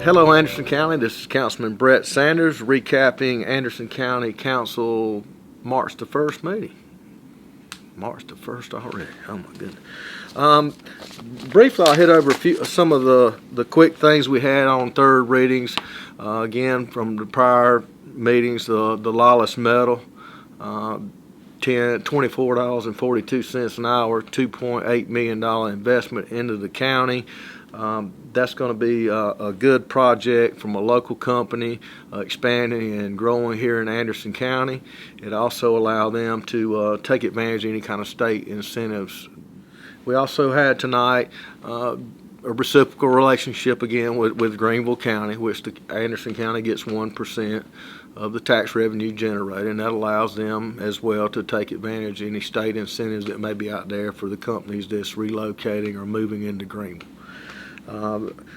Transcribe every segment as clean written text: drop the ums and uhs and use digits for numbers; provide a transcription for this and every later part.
Hello, Anderson County. This is Councilman Brett Sanders recapping Anderson County Council March the 1st meeting. March the 1st already. Oh my goodness. Briefly, I'll hit over some of the quick things we had on third readings. Again, from the prior meetings, the lawless metal, $24.42 an hour, $2.8 million investment into the county. That's going to be a good project from a local company expanding and growing here in Anderson County. It also allows them to take advantage of any kind of state incentives. We also had tonight a reciprocal relationship again with Greenville County, which the Anderson County gets 1% of the tax revenue generated, and that allows them as well to take advantage of any state incentives that may be out there for the companies that's relocating or moving into Greenville.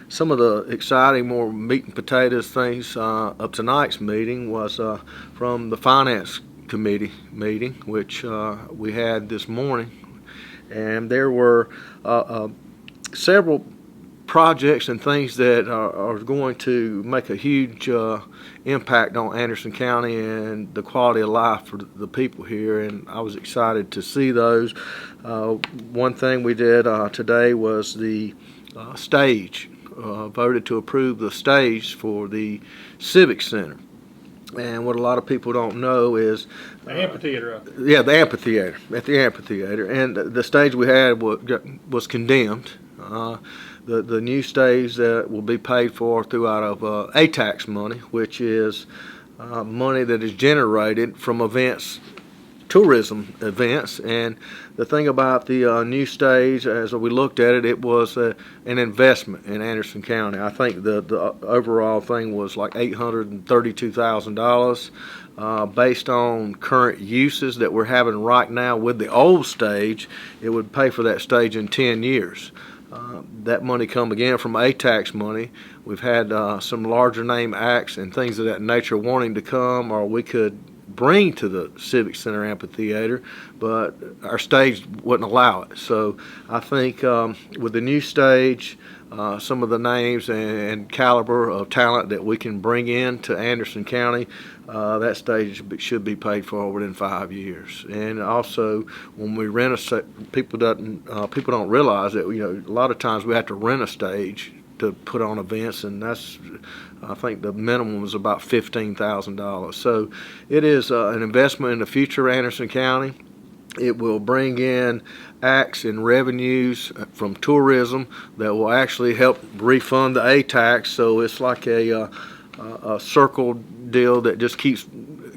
Some of the exciting, more meat and potatoes things of tonight's meeting was from the Finance Committee meeting, which we had this morning, and there were several projects and things that are going to make a huge impact on Anderson County and the quality of life for the people here, and I was excited to see those. One thing we did today was the stage, voted to approve the stage for the Civic Center. And what a lot of people don't know is the amphitheater. Yeah, the amphitheater, at the amphitheater. And the stage we had was condemned. The new stage that will be paid for throughout of ATAX money, which is money that is generated from events, tourism events. And the thing about the new stage, as we looked at it, it was an investment in Anderson County. I think the overall thing was like $832,000. Based on current uses that we're having right now with the old stage, it would pay for that stage in 10 years. That money come again from ATAX money. We've had some larger name acts and things of that nature wanting to come, or we could bring to the Civic Center Amphitheater, but our stage wouldn't allow it. So I think with the new stage, some of the names and caliber of talent that we can bring in to Anderson County, that stage should be paid for within 5 years. And also, when we rent a stage, people don't realize that a lot of times we have to rent a stage to put on events, and that's, I think the minimum is about $15,000. So it is an investment in the future of Anderson County. It will bring in acts and revenues from tourism that will actually help refund the ATAX. So it's like a circle deal that just keeps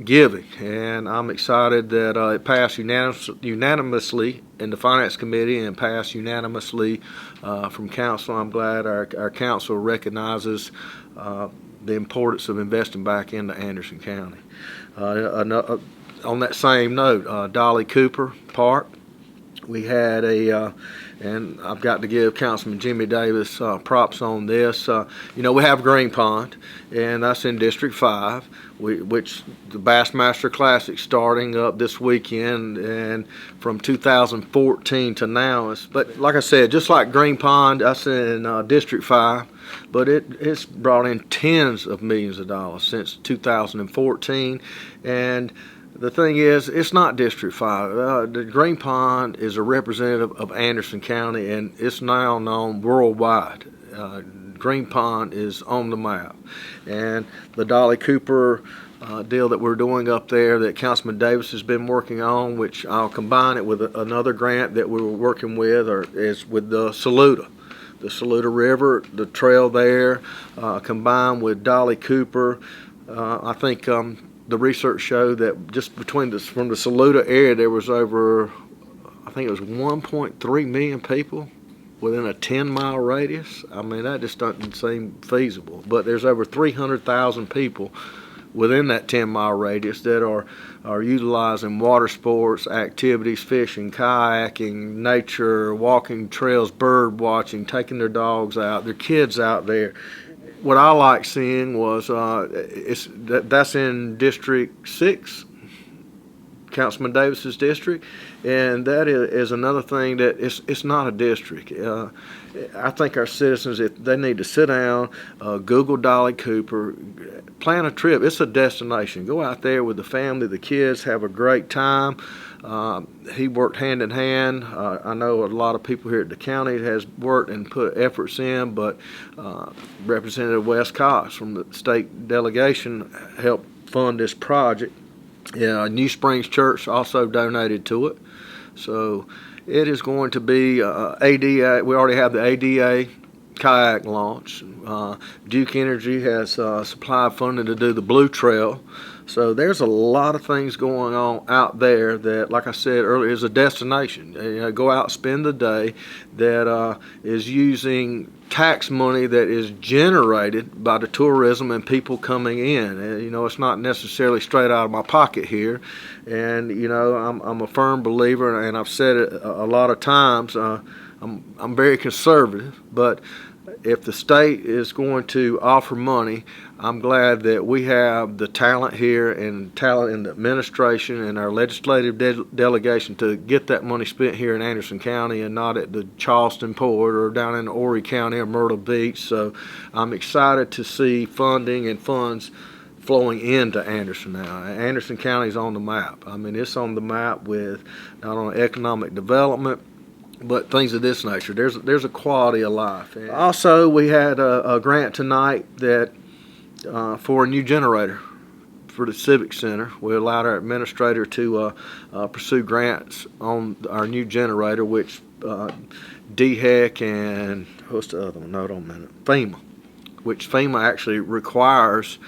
giving. And I'm excited that it passed unanimously in the Finance Committee and passed unanimously from Council. I'm glad our Council recognizes the importance of investing back into Anderson County. On that same note, Dolly Cooper Park, we had and I've got to give Councilman Jimmy Davis props on this. We have Green Pond, and that's in District 5, which the Bassmaster Classic starting up this weekend, and from 2014 to now. But like I said, just like Green Pond, that's in District 5, but it's brought in tens of millions of dollars since 2014, and the thing is, it's not District 5. The Green Pond is a representative of Anderson County, and it's now known worldwide. Green Pond is on the map. And the Dolly Cooper deal that we're doing up there that Councilman Davis has been working on, which I'll combine it with another grant that we were working with, is with the Saluda. The Saluda River, the trail there, combined with Dolly Cooper. I think the research showed that just from the Saluda area, there was over, I think it was 1.3 million people within a 10-mile radius. I mean, that just doesn't seem feasible. But there's over 300,000 people within that 10-mile radius that are utilizing water sports, activities, fishing, kayaking, nature, walking trails, bird watching, taking their dogs out, their kids out there. What I like seeing was that's in District 6, Councilman Davis's district, and that is another thing that it's not a district. I think our citizens, if they need to sit down, Google Dolly Cooper, plan a trip. It's a destination. Go out there with the family, the kids, have a great time. He worked hand in hand. I know a lot of people here at the county has worked and put efforts in, but Representative Wes Cox from the state delegation helped fund this project. New Springs Church also donated to it. So it is going to be ADA. We already have the ADA kayak launch. Duke Energy has supplied funding to do the Blue Trail. So there's a lot of things going on out there that, like I said earlier, is a destination. Go out, spend the day, that is using tax money that is generated by the tourism and people coming in. And, it's not necessarily straight out of my pocket here. And I'm a firm believer, and I've said it a lot of times. I'm very conservative, but if the state is going to offer money, I'm glad that we have the talent here and talent in the administration and our legislative delegation to get that money spent here in Anderson County and not at the Charleston Port or down in Horry County or Myrtle Beach. So I'm excited to see funding and funds flowing into Anderson now. Anderson County is on the map. I mean, it's on the map with not only economic development, but things of this nature. There's a quality of life. And also, we had a grant tonight that for a new generator for the Civic Center. We allowed our administrator to pursue grants on our new generator, which DHEC and what's the other one? No, don't minute. FEMA, which FEMA actually requires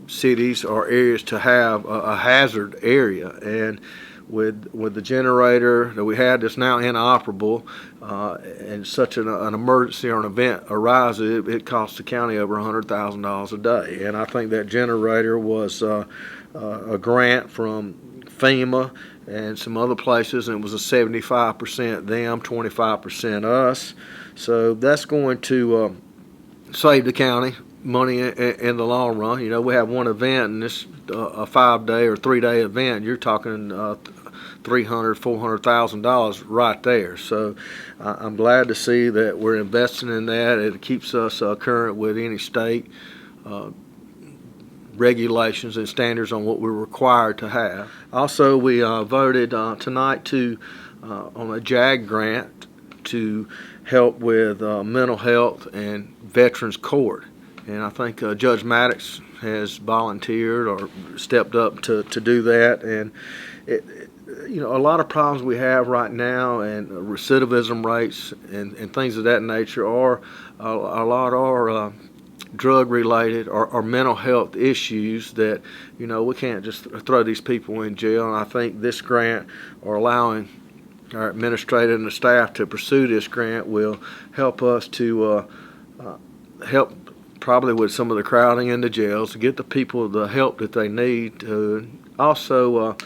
cities or areas to have a hazard area. And with the generator that we had that's now inoperable, and such an emergency or an event arises, it costs the county over $100,000 a day. And I think that generator was a grant from FEMA and some other places, and it was a 75% them, 25% us. So that's going to save the county money in the long run. We have one event, and this a 5-day or 3-day event. You're talking $300,000-$400,000 right there. So I'm glad to see that we're investing in that. It keeps us current with any state regulations and standards on what we're required to have. Also, we voted tonight on a JAG grant to help with mental health and veterans court. And I think Judge Maddox has volunteered or stepped up to do that. And a lot of problems we have right now, and recidivism rates and things of that nature, are a lot are drug related or mental health issues that we can't just throw these people in jail. And I think this grant, or allowing our administrator and the staff to pursue this grant, will help us to help probably with some of the crowding in the jails, to get the people the help that they need. Also,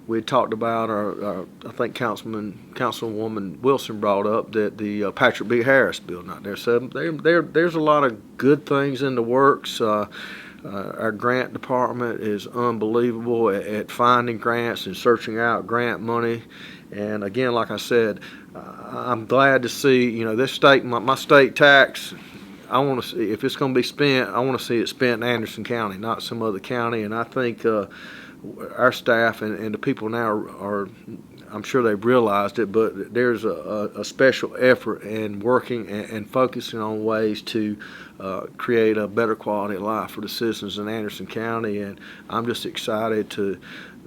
we talked about I think Councilwoman Wilson brought up that the Patrick B. Harris building out there. So there's a lot of good things in the works. Our grant department is unbelievable at finding grants and searching out grant money. And again, like I said, I'm glad to see this state, my state tax. I want to see, if it's going to be spent, I want to see it spent in Anderson County, not some other county. And I think our staff and the people now are, I'm sure they've realized it, but there's a special effort in working and focusing on ways to create a better quality of life for the citizens in Anderson County. And I'm just excited to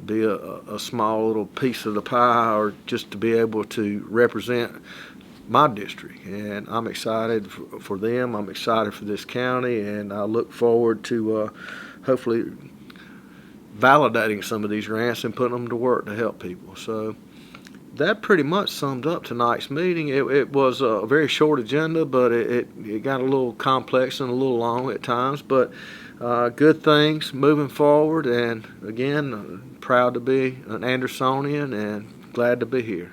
be a small little piece of the pie, or just to be able to represent my district. And I'm excited for them. I'm excited for this county, and I look forward to hopefully validating some of these grants and putting them to work to help people. So that pretty much sums up tonight's meeting. It was a very short agenda, but it got a little complex and a little long at times, but good things moving forward. And again, proud to be an Andersonian and glad to be here.